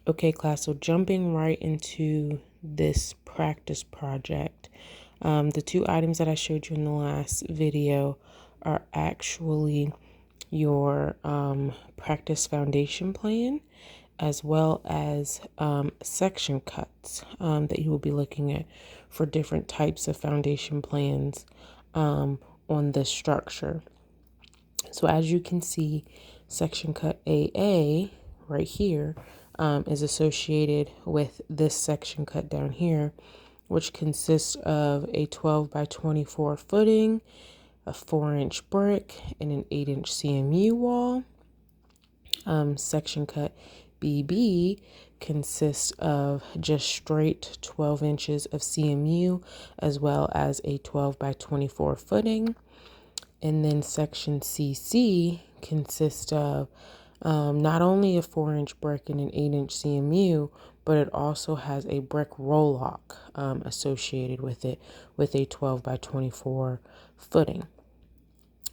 Okay, class, so jumping right into this practice project, the two items that I showed you in the last video are actually your practice foundation plan, as well as section cuts that you will be looking at for different types of foundation plans on this structure. So as you can see, section cut AA right here is associated with this section cut down here, which consists of a 12 by 24 footing, a 4-inch brick, and an 8-inch CMU wall. Section cut BB consists of just straight 12 inches of CMU, as well as a 12 by 24 footing. And then section CC consists of not only a 4-inch brick and an 8-inch CMU, but it also has a brick roll-lock associated with it with a 12 by 24 footing.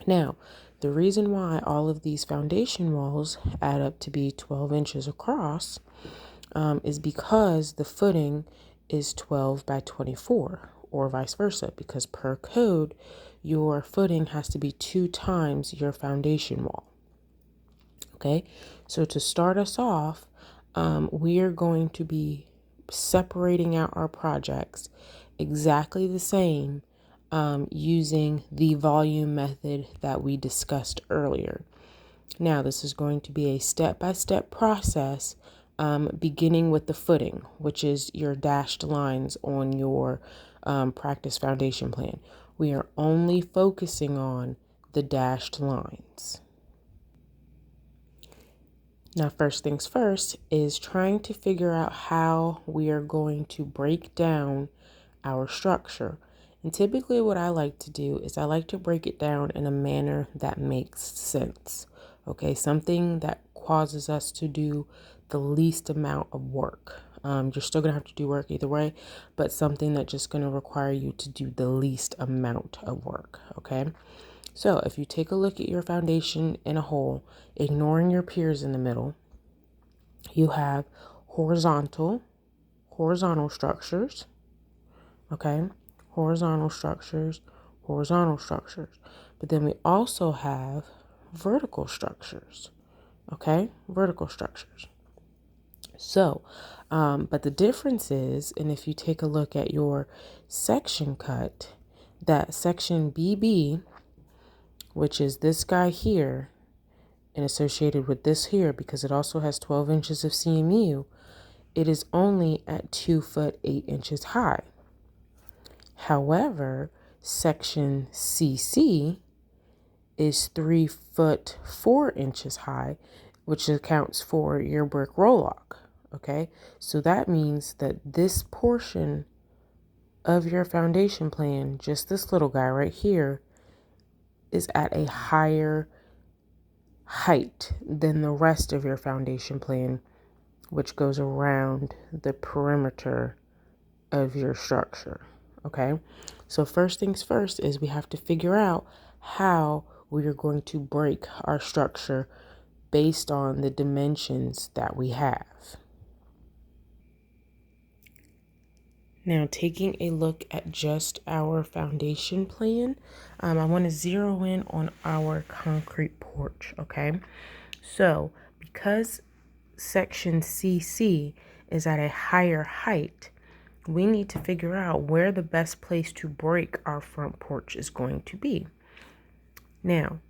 Now, the reason why all of these foundation walls add up to be 12 inches across is because the footing is 12 by 24, or vice versa, because per code, your footing has to be 2 times your foundation wall. Okay, so to start us off, we are going to be separating out our projects exactly the same using the volume method that we discussed earlier. Now, this is going to be a step-by-step process, beginning with the footing, which is your dashed lines on your practice foundation plan. We are only focusing on the dashed lines. Now, first things first is trying to figure out how we are going to break down our structure. And typically what I like to do is I like to break it down in a manner that makes sense. Okay, something that causes us to do the least amount of work. You're still gonna have to do work either way, but something that's just gonna require you to do the least amount of work, okay? So if you take a look at your foundation in a whole, ignoring your piers in the middle, you have horizontal structures, okay? Horizontal structures. But then we also have vertical structures, okay? Vertical structures. So, but the difference is, and if you take a look at your section cut, that section BB, which is this guy here, and associated with this here, because it also has 12 inches of CMU, it is only at 2 foot 8 inches high. However, section CC is 3 foot 4 inches high, which accounts for your brick roll-lock. Okay, so that means that this portion of your foundation plan, just this little guy right here, is at a higher height than the rest of your foundation plan, which goes around the perimeter of your structure. Okay, so first things first is we have to figure out how we are going to break our structure based on the dimensions that we have. Now, taking a look at just our foundation plan, I want to zero in on our concrete porch, okay? So, because section CC is at a higher height, we need to figure out where the best place to break our front porch is going to be. Now,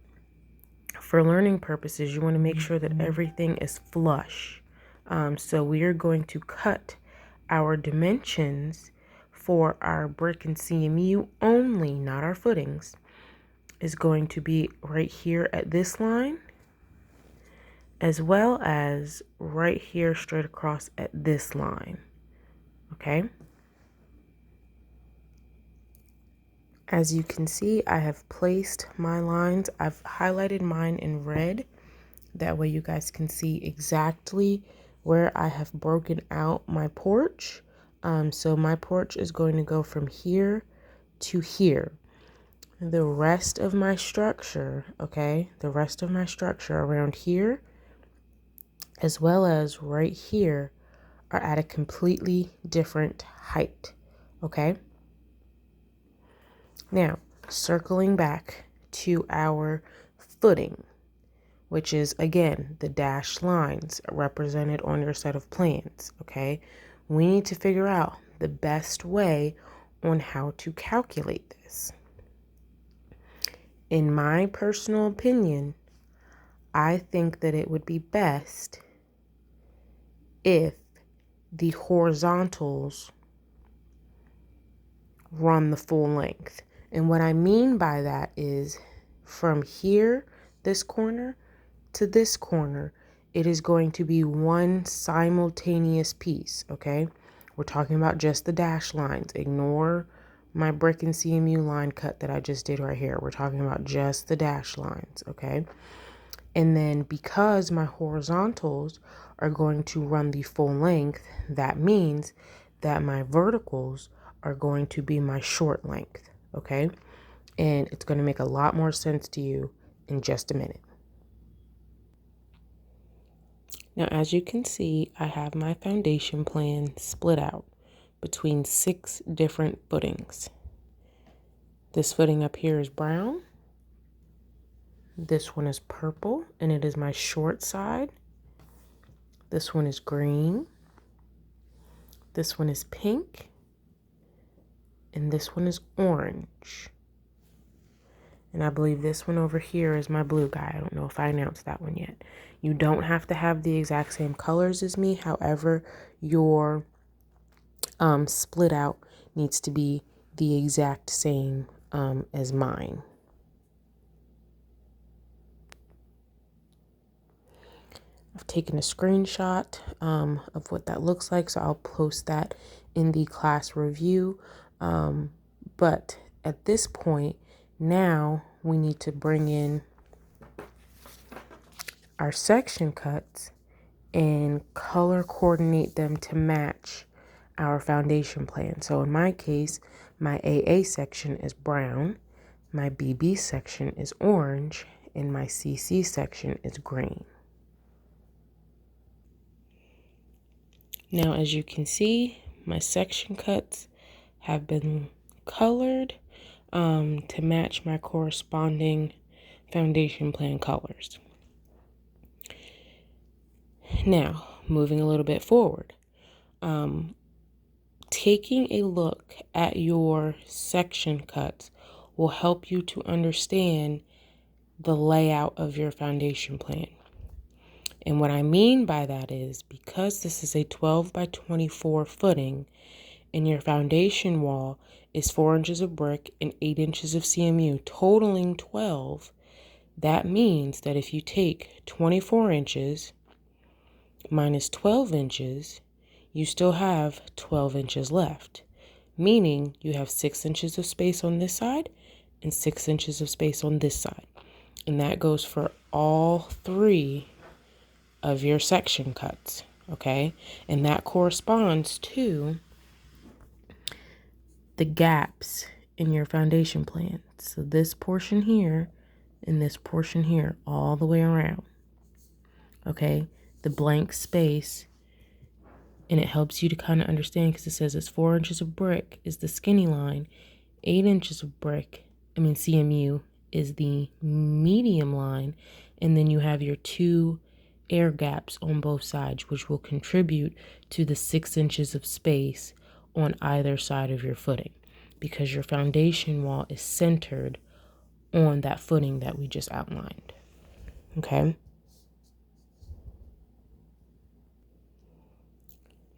for learning purposes, you want to make sure that everything is flush. So we are going to cut our dimensions for our brick and CMU only, not our footings, is going to be right here at this line, as well as right here straight across at this line, okay? As you can see, I have placed my lines. I've highlighted mine in red. That way you guys can see exactly where I have broken out my porch. So my porch is going to go from here to here. The rest of my structure, okay, the rest of my structure around here, as well as right here, are at a completely different height, okay? Now, circling back to our footing, which is, again, the dashed lines represented on your set of plans, okay? We need to figure out the best way on how to calculate this. In my personal opinion, I think that it would be best if the horizontals run the full length. And what I mean by that is from here, this corner, to this corner, it is going to be one simultaneous piece, okay? We're talking about just the dash lines. Ignore my brick and CMU line cut that I just did right here. We're talking about just the dash lines, okay? And then because my horizontals are going to run the full length, that means that my verticals are going to be my short length, okay? And it's going to make a lot more sense to you in just a minute. Now, as you can see, I have my foundation plan split out between 6 different footings. This footing up here is brown. This one is purple, and it is my short side. This one is green. This one is pink. And this one is orange. And I believe this one over here is my blue guy. I don't know if I announced that one yet. You don't have to have the exact same colors as me. However, your split out needs to be the exact same as mine. I've taken a screenshot of what that looks like, so I'll post that in the class review. But at this point, now we need to bring in our section cuts and color coordinate them to match our foundation plan. So in my case, my AA section is brown, my BB section is orange, and my CC section is green. Now, as you can see, my section cuts have been colored to match my corresponding foundation plan colors. Now, moving a little bit forward, taking a look at your section cuts will help you to understand the layout of your foundation plan. And what I mean by that is because this is a 12 by 24 footing and your foundation wall is 4 inches of brick and 8 inches of CMU, totaling 12, that means that if you take 24 inches minus 12 inches, you still have 12 inches left, meaning you have 6 inches of space on this side and 6 inches of space on this side. And that goes for all 3 of your section cuts, okay? And that corresponds to the gaps in your foundation plan. So this portion here and this portion here all the way around, okay? The blank space, and it helps you to kind of understand because it says it's 4 inches of brick is the skinny line, 8 inches of CMU is the medium line, and then you have your 2 air gaps on both sides, which will contribute to the 6 inches of space on either side of your footing because your foundation wall is centered on that footing that we just outlined, okay?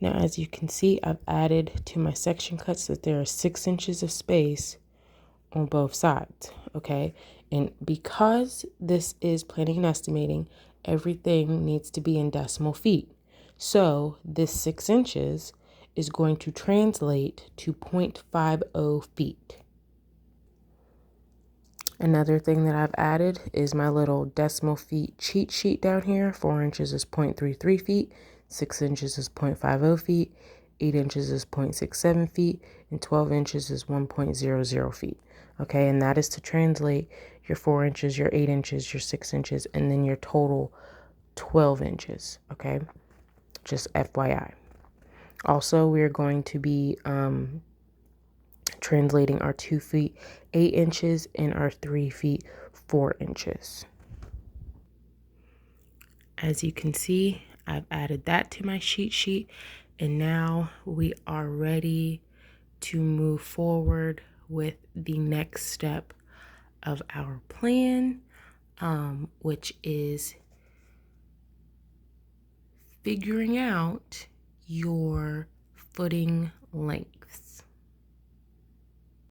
Now, as you can see, I've added to my section cuts that there are 6 inches of space on both sides, okay? And because this is planning and estimating, everything needs to be in decimal feet. So this 6 inches is going to translate to 0.50 feet. Another thing that I've added is my little decimal feet cheat sheet down here. 4 inches is 0.33 feet, 6 inches is 0.50 feet, 8 inches is 0.67 feet, and 12 inches is 1.00 feet. Okay, and that is to translate your 4 inches, your 8 inches, your 6 inches, and then your total 12 inches, okay? Just FYI. Also, we're going to be translating our 2 feet 8 inches and our 3 feet 4 inches. As you can see, I've added that to my cheat sheet, and now we are ready to move forward with the next step of our plan, which is figuring out your footing length.